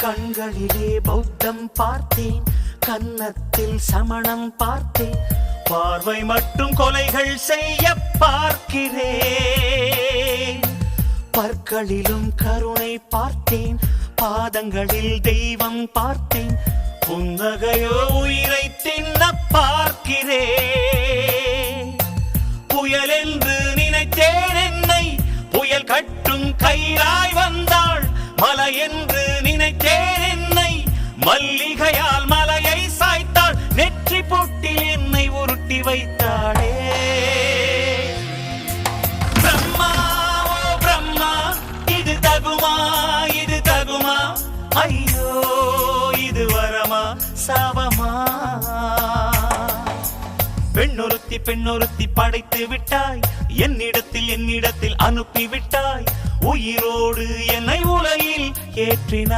கண்களிலே பௌத்தம் பார்த்தேன், கன்னத்தில் சமணம் பார்த்தேன், பார்வை மட்டும் கொலைகள் செய்ய பார்க்கிறேன். பற்களிலும் கருணை பார்த்தேன், பாதங்களில் தெய்வம் பார்த்தேன், புன்னகையோ உயிரை தின்ன பார்க்கிறேன். புயல் என்று நினைத்தேன் என்னை, புயல் கட்டும் கயிறாய் வந்தாள். மலை என்று நினைத்தேன் என்னை, மல்லிகையால் மலையை சாய்த்தாள். நெற்றி பொட்டில் என்னை உருட்டி வைத்தாளே. பிரம்மா ஓ பிரம்மா, இது தகுமா இது தகுமா? ஐயோ இது வரமா சாபமா? பெண்ணொருத்தி படைத்து விட்டாய், என்னிடத்தில் அனுப்பி விட்டாய். உயிரோடு என்னை உலகில் ஏற்றினாய்.